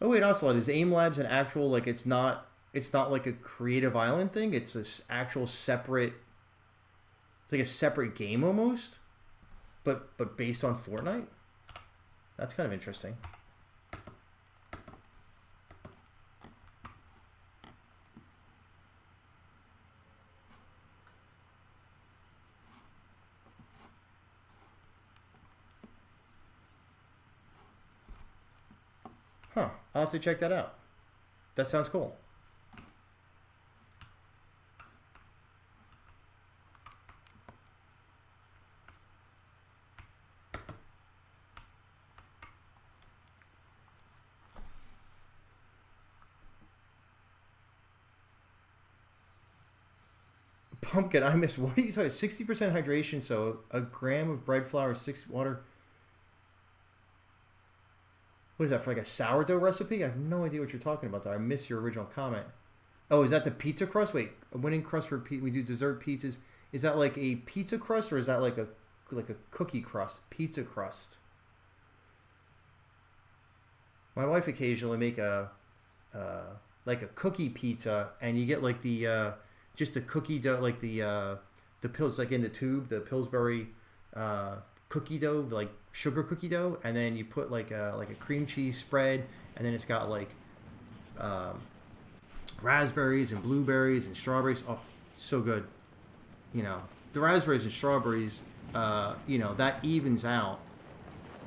Oh wait, Ocelot, is Aim Labs an actual like it's not like a Creative Island thing. It's this actual separate. It's like a separate game almost, but based on Fortnite. That's kind of interesting. Huh. I'll have to check that out. That sounds cool. Pumpkin, I missed. What are you talking? 60% hydration, so a gram of bread flour, 6 water. What is that for? Like a sourdough recipe? I have no idea what you're talking about. There, I missed your original comment. Oh, is that the pizza crust? Wait, a winning crust for we do dessert pizzas. Is that like a pizza crust or is that like a cookie crust? Pizza crust. My wife occasionally make a like a cookie pizza, and you get like the just the cookie dough, like the pills like in the tube, the Pillsbury uh, cookie dough, like sugar cookie dough, and then you put like a cream cheese spread, and then it's got like um, raspberries and blueberries and strawberries. Oh, so good. You know, the raspberries and strawberries. That evens out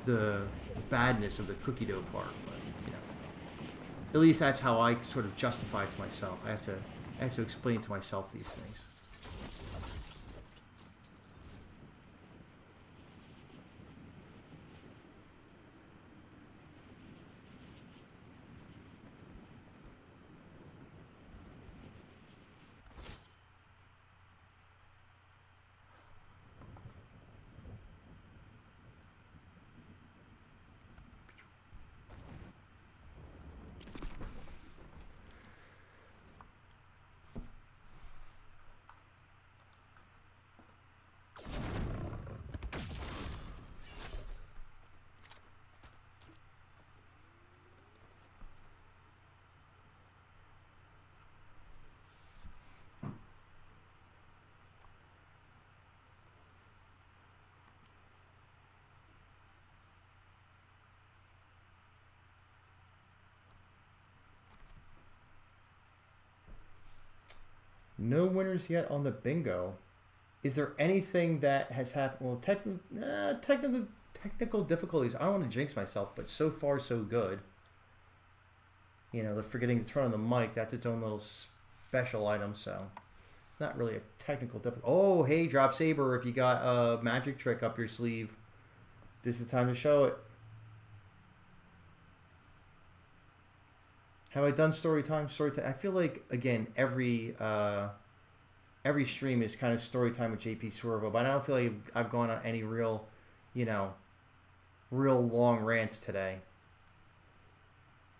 the badness of the cookie dough part, but you know, at least that's how I sort of justify it to myself. I have to explain to myself these things. No winners yet on the bingo. Is there anything that has happened? Well, technical difficulties. I don't want to jinx myself, but so far so good. You know, the forgetting to turn on the mic, that's its own little special item, so it's not really a technical difficulty. Oh, hey, DroppedSaber, if you got a magic trick up your sleeve, this is the time to show it. Have I done story time? Story time. I feel like again every stream is kind of story time with jpswervo, but I don't feel like I've gone on any real, you know, real long rants today.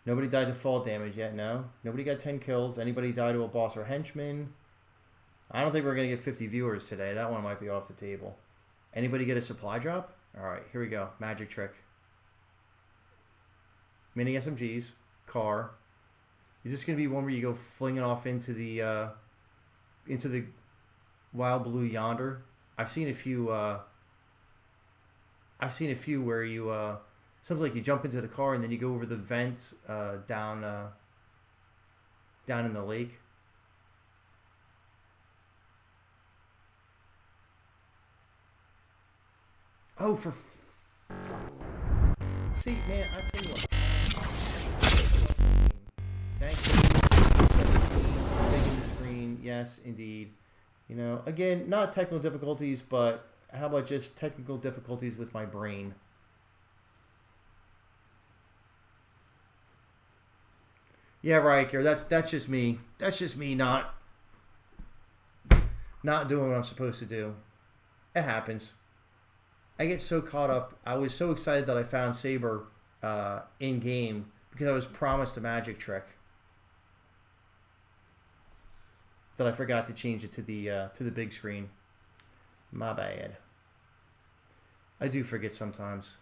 Nobody died to fall damage yet. No. Nobody got 10 kills. Anybody died to a boss or henchman? I don't think we're gonna get 50 viewers today. That one might be off the table. Anybody get a supply drop? All right, here we go. Magic trick. Mini SMGs. Car. Is this gonna be one where you go flinging off into the wild blue yonder? I've seen a few. I've seen a few where you something like you jump into the car and then you go over the vents down in the lake. Oh, see, man, I tell you what. Thank you. Making the screen, yes, indeed. You know, again, not technical difficulties, but how about just technical difficulties with my brain? Yeah, right, Gary. That's just me. That's just me not doing what I'm supposed to do. It happens. I get so caught up. I was so excited that I found Saber in game because I was promised a magic trick that I forgot to change it to the big screen. My bad. I do forget sometimes.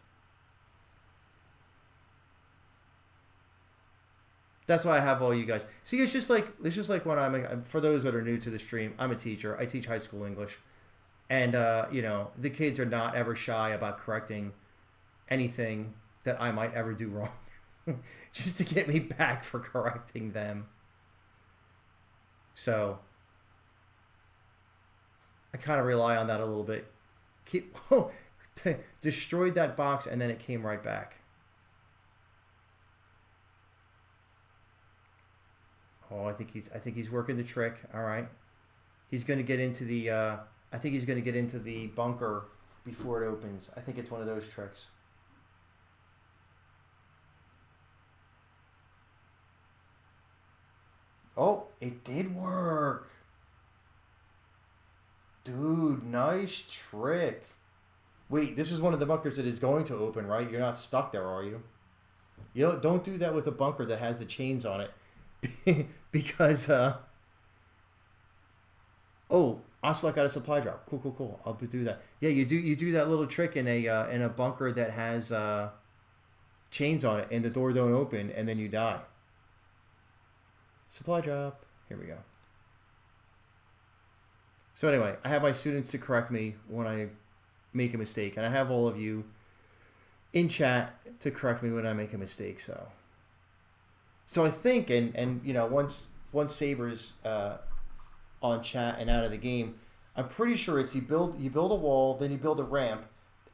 That's why I have all you guys. See, it's just like when for those that are new to the stream, I'm a teacher. I teach high school English, and you know, the kids are not ever shy about correcting anything that I might ever do wrong, just to get me back for correcting them. So I kind of rely on that a little bit. Destroyed that box, and then it came right back. Oh, I think he's working the trick. All right, he's going to get into the. I think he's going to get into the bunker before it opens. I think it's one of those tricks. Oh, it did work. Dude, nice trick. Wait, this is one of the bunkers that is going to open, right? You're not stuck there, are you? You don't do that with a bunker that has the chains on it. Because, oh, Ocelot got a supply drop. Cool. I'll do that. Yeah, you do that little trick in a bunker that has chains on it, and the door don't open, and then you die. Supply drop. Here we go. So anyway, I have my students to correct me when I make a mistake, and I have all of you in chat to correct me when I make a mistake. So I think, and you know, once Saber's on chat and out of the game, I'm pretty sure it's you build a wall, then you build a ramp,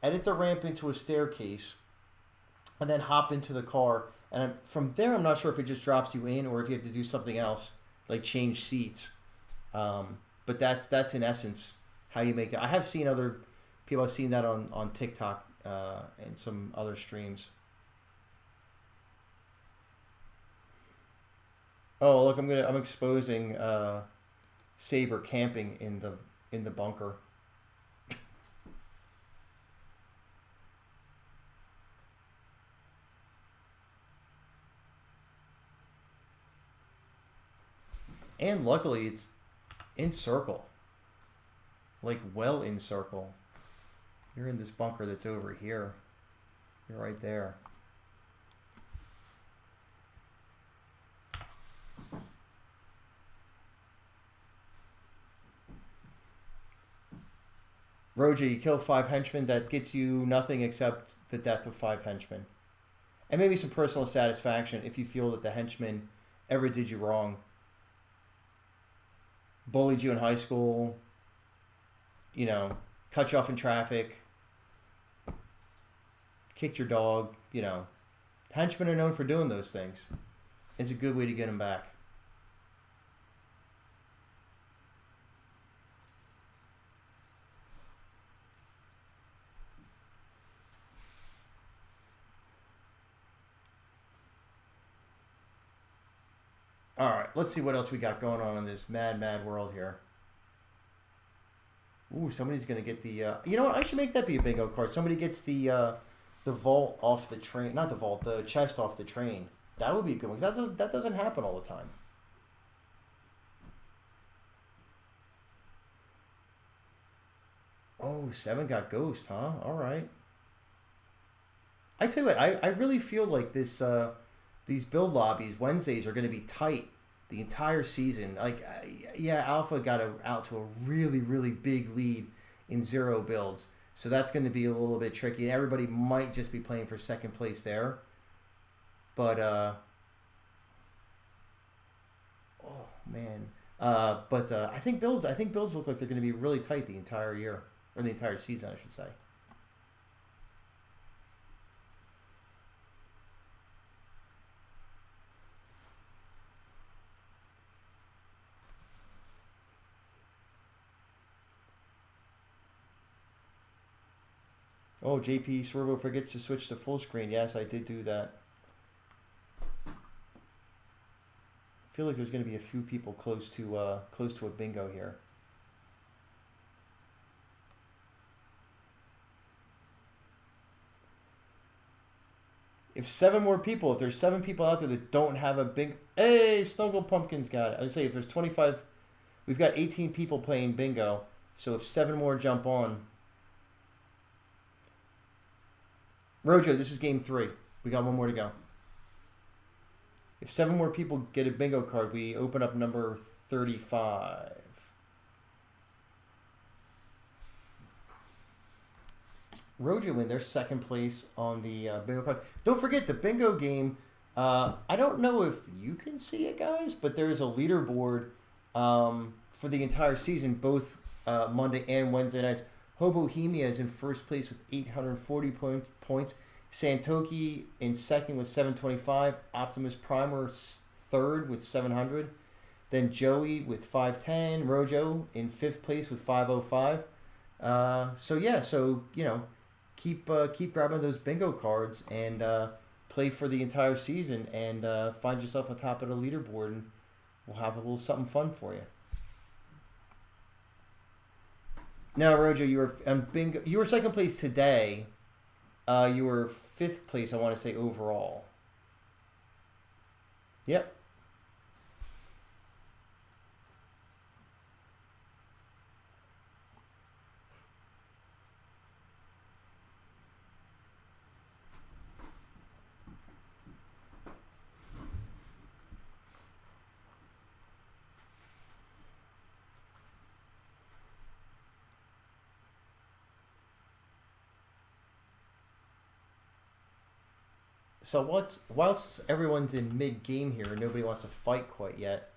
edit the ramp into a staircase, and then hop into the car. And from there, I'm not sure if it just drops you in or if you have to do something else, like change seats. But that's in essence how you make it. I have seen other people. I've seen that on TikTok and some other streams. Oh, look! I'm exposing Saber camping in the bunker. And luckily, it's in circle. Like, well in circle. You're in this bunker that's over here. You're right there. Roger, you kill 5 henchmen. That gets you nothing except the death of 5 henchmen. And maybe some personal satisfaction if you feel that the henchman ever did you wrong. Bullied you in high school, you know, cut you off in traffic, kicked your dog, you know. Henchmen are known for doing those things. It's a good way to get them back. All right, let's see what else we got going on in this mad world here. Ooh, somebody's gonna get the. You know what? I should make that be a bingo card. Somebody gets the vault off the train. Not the vault, the chest off the train. That would be a good one. That doesn't happen all the time. Oh, 7 got ghost, huh? All right. I tell you what, I really feel like this. These build lobbies Wednesdays are going to be tight the entire season. Like, yeah, Alpha got out to a really big lead in 0 builds, so that's going to be a little bit tricky. And everybody might just be playing for second place there. But oh man, I think builds look like they're going to be really tight the entire year, or the entire season, I should say. Oh, jpswervo forgets to switch to full screen. Yes, I did do that. I feel like there's going to be a few people close to a bingo here. If there's 7 people out there that don't have a bingo, hey, Snuggle Pumpkin's got it. I would say if there's 25, we've got 18 people playing bingo. So if 7 more jump on. Rojo, this is game 3. We got 1 more to go. If 7 more people get a bingo card, we open up number 35. Rojo win. They're second place on the bingo card. Don't forget the bingo game. I don't know if you can see it, guys, but there's a leaderboard for the entire season, both Monday and Wednesday nights. Hobohemia is in first place with 840 points. Santoki in second with 725. Optimus Primer third with 700. Then Joey with 510. Rojo in fifth place with 505. So keep grabbing those bingo cards and play for the entire season and find yourself on top of the leaderboard, and we'll have a little something fun for you. Now, Rojo, you were bingo. You were second place today. You were fifth place, I want to say, overall. Yep. So whilst everyone's in mid-game here and nobody wants to fight quite yet,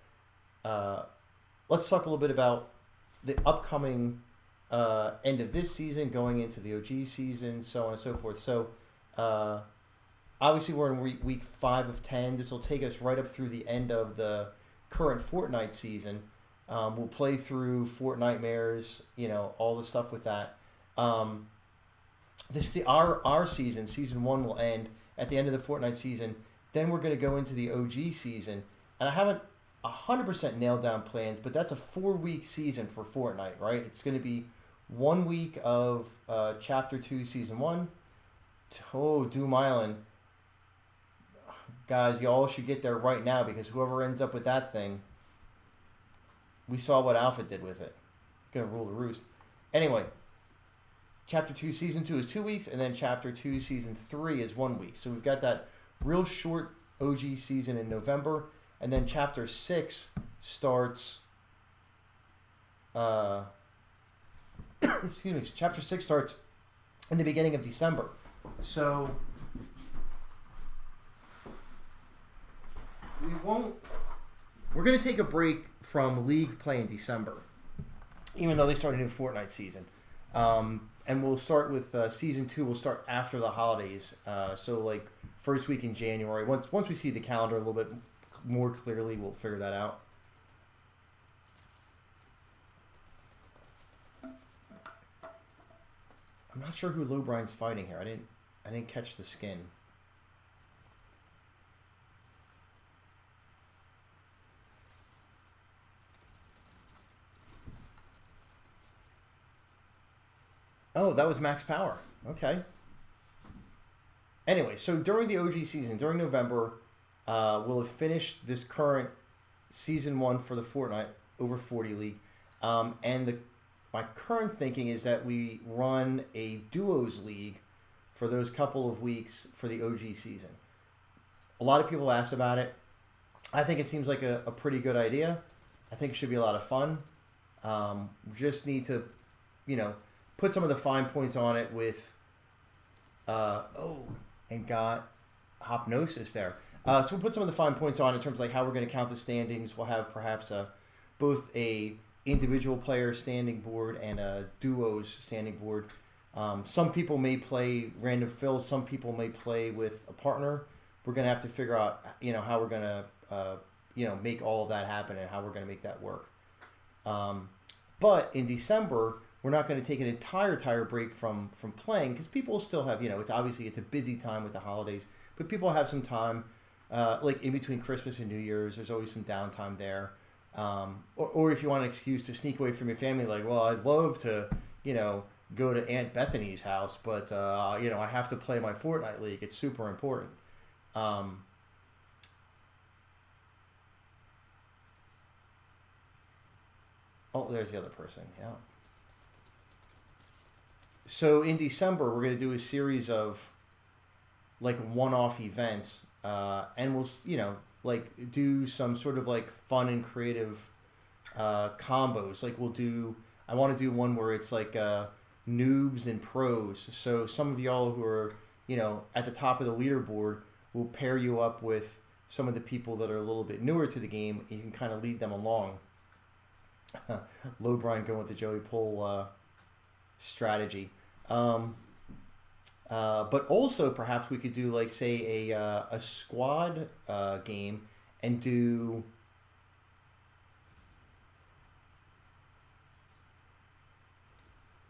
let's talk a little bit about the upcoming end of this season, going into the OG season, so on and so forth. So obviously we're in week 5 of 10. This will take us right up through the end of the current Fortnite season. We'll play through Fortnitemares, all the stuff with that. Our season 1 will end at the end of the Fortnite season. Then we're going to go into the OG season. And I haven't 100% nailed down plans, but that's a 4-week season for Fortnite, right? It's going to be 1 week of Chapter 2, Season 1. Doom Island. Guys, y'all should get there right now, because whoever ends up with that thing, we saw what Alpha did with it. Going to rule the roost. Anyway, Chapter 2, Season 2 is 2 weeks, and then Chapter 2, Season 3 is 1 week. So we've got that real short OG season in November, and then Chapter 6 starts... excuse me. Chapter 6 starts in the beginning of December. So we're going to take a break from League play in December, even though they start a new Fortnite season. And we'll start with Season 2. We'll start after the holidays. So like first week in January. Once we see the calendar a little bit more clearly, we'll figure that out. I'm not sure who Lowbrine's fighting here. I didn't catch the skin. Oh, that was Max Power. Okay. Anyway, so during the OG season, during November, we'll have finished this current Season 1 for the Fortnite Over 40 League. And my current thinking is that we run a Duos League for those couple of weeks for the OG season. A lot of people asked about it. I think it seems like a pretty good idea. I think it should be a lot of fun. Just need to, put some of the fine points on it with, and got Hypnosis there. So we'll put some of the fine points on in terms of like how we're going to count the standings. We'll have perhaps both a individual player standing board and a duos standing board. Some people may play random fills. Some people may play with a partner. We're going to have to figure out, how we're going to, make all of that happen and how we're going to make that work. But in December, we're not going to take an entire break from playing, because people still have, it's a busy time with the holidays, but people have some time, like in between Christmas and New Year's. There's always some downtime there. Or if you want an excuse to sneak away from your family, like, well, I'd love to, go to Aunt Bethany's house, but, I have to play my Fortnite League. It's super important. There's the other person. Yeah. So in December, we're going to do a series of like one-off events, and we'll, like do some sort of like fun and creative combos. Like I want to do one where it's like noobs and pros. So some of y'all who are at the top of the leaderboard will pair you up with some of the people that are a little bit newer to the game. And you can kind of lead them along. Lowbrine going with the Joey Pull strategy. But also perhaps we could do like say a squad game and do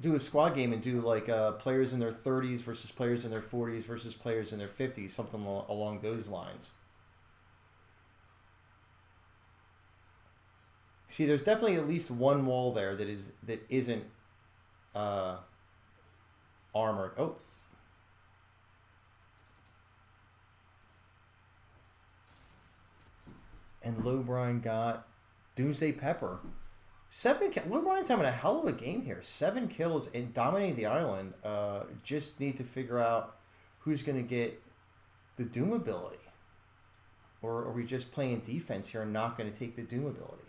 a squad game and do like players in their 30s versus players in their 40s versus players in their 50s, something along those lines. See, there's definitely at least one wall there that isn't armored. Oh. And Lowbrine got Doomsday Pepper. 7 kills. Lowbrine's having a hell of a game here. 7 kills and dominating the island. Just need to figure out who's going to get the Doom ability. Or are we just playing defense here and not going to take the Doom ability?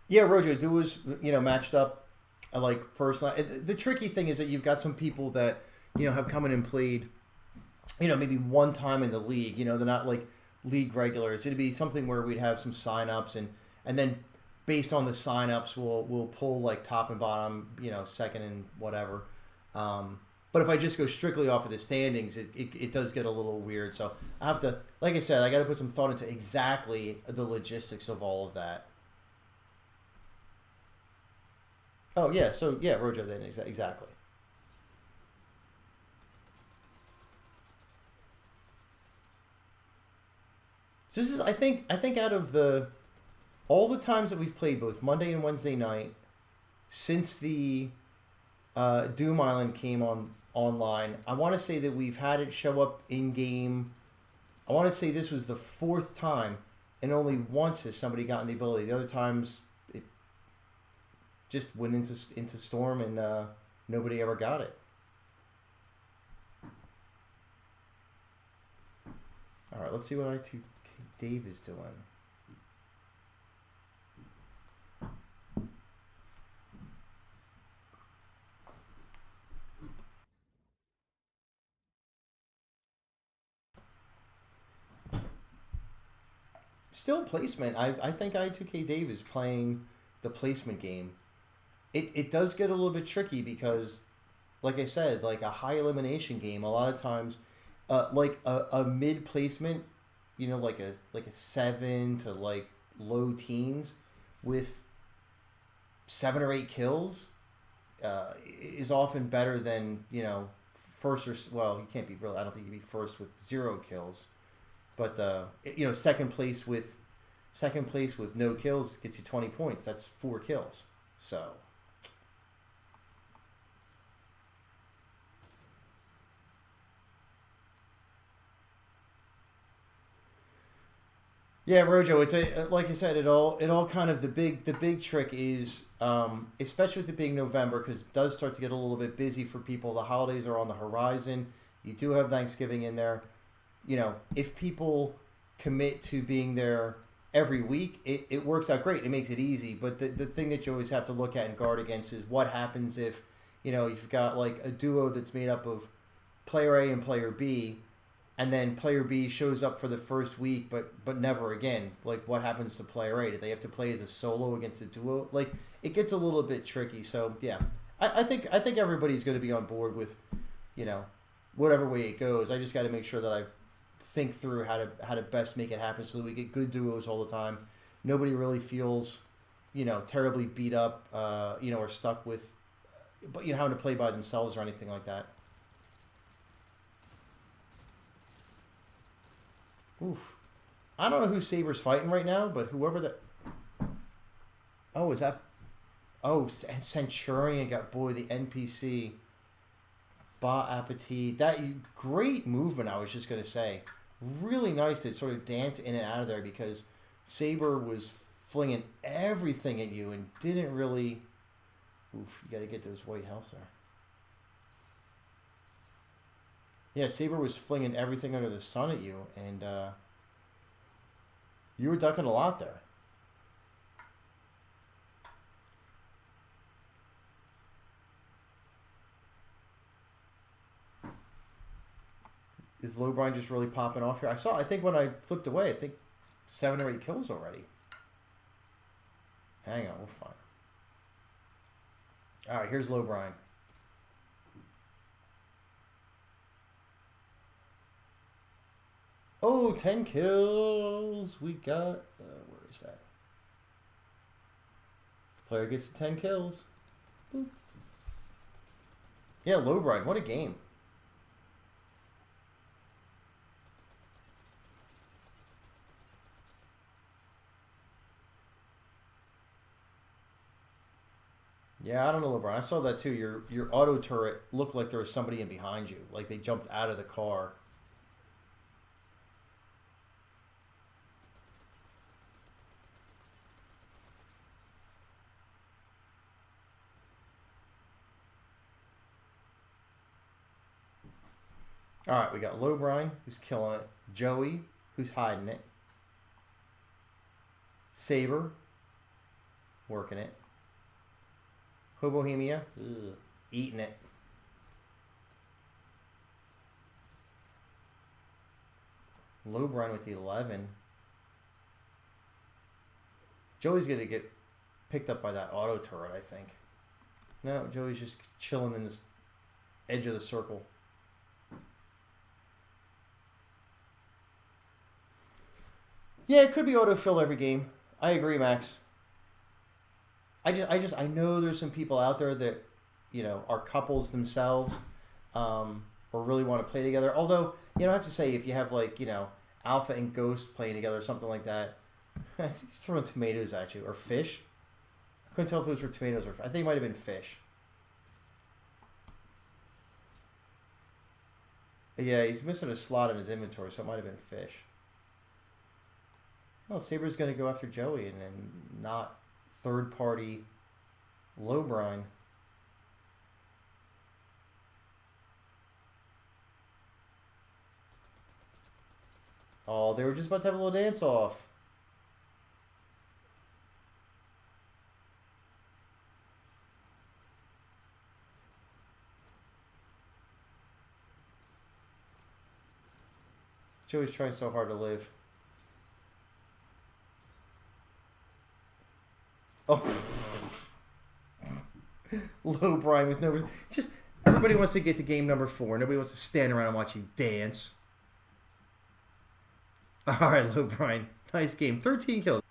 Yeah, Rojo, Duo's matched up like first line. The tricky thing is that you've got some people that have come in and played maybe one time in the league. They're not like league regulars. It'd be something where we'd have some signups and then based on the signups we'll pull like top and bottom, second and whatever. But if I just go strictly off of the standings, it does get a little weird. So I have to, like I said, I got to put some thought into exactly the logistics of all of that. Oh yeah, so yeah, Rojo then exactly. This is I think out of all the times that we've played both Monday and Wednesday night since the Doom Island came online, I want to say that we've had it show up in game. I want to say this was the 4th time, and only once has somebody gotten the ability. The other times it just went into Storm and nobody ever got it. All right, let's see what I2K Dave is doing. Still placement. I think I2K Dave is playing the placement game. It does get a little bit tricky because, like I said, like a high elimination game, a lot of times, like a mid placement, like a 7 to like low teens, with 7 or 8 kills, is often better than first or you can't be real. I don't think you'd be first with 0 kills, but second place with no kills gets you 20 points. That's 4 kills. So. Yeah, Rojo. It's like I said. It all kind of the big trick is, especially with it being November, because it does start to get a little bit busy for people. The holidays are on the horizon. You do have Thanksgiving in there. If people commit to being there every week, it works out great. It makes it easy. But the thing that you always have to look at and guard against is what happens if you've got like a duo that's made up of player A and player B. And then player B shows up for the first week, but never again. Like, what happens to player A? Do they have to play as a solo against a duo? Like, it gets a little bit tricky. So yeah, I think everybody's going to be on board with, whatever way it goes. I just got to make sure that I think through how to best make it happen so that we get good duos all the time. Nobody really feels, terribly beat up, or stuck with, having to play by themselves or anything like that. Oof. I don't know who Saber's fighting right now, but whoever that... Oh, is that... Oh, Centurion got, the NPC. Ba Appetit. That great movement, I was just going to say. Really nice to sort of dance in and out of there because Saber was flinging everything at you and didn't really... Oof, you got to get those white healths there. Yeah, Saber was flinging everything under the sun at you, and you were ducking a lot there. Is lowbrine just really popping off here? I think when I flipped away, I think 7 or 8 kills already. Hang on, we'll find. All right, here's lowbrine. Oh, 10 kills. We got, where is that? Player gets 10 kills. Boop. Yeah, lowbrine, what a game. Yeah, I don't know, LeBron. I saw that too. Your auto turret looked like there was somebody in behind you, like they jumped out of the car. All right, we got lowbrine, who's killing it. Joey, who's hiding it. Saber, working it. Hobohemia, eating it. Lowbrine with the 11. Joey's going to get picked up by that auto turret, I think. No, Joey's just chilling in this edge of the circle. Yeah, it could be autofill every game. I agree, Max. I know there's some people out there that, you know, are couples themselves, or really want to play together. Although, you know, I have to say, if you have like, you know, Alpha and Ghost playing together or something like that, I think he's throwing tomatoes at you, or fish. I couldn't tell if those were tomatoes or I think it might have been fish. Yeah, he's missing a slot in his inventory, so it might have been fish. Oh, Saber's going to go after Joey and then not third-party lowbrine. Oh, they were just about to have a little dance-off. Joey's trying so hard to live. Oh, lowbrine with no. Just everybody wants to get to game number 4. Nobody wants to stand around and watch you dance. All right, lowbrine. Nice game. 13 kills.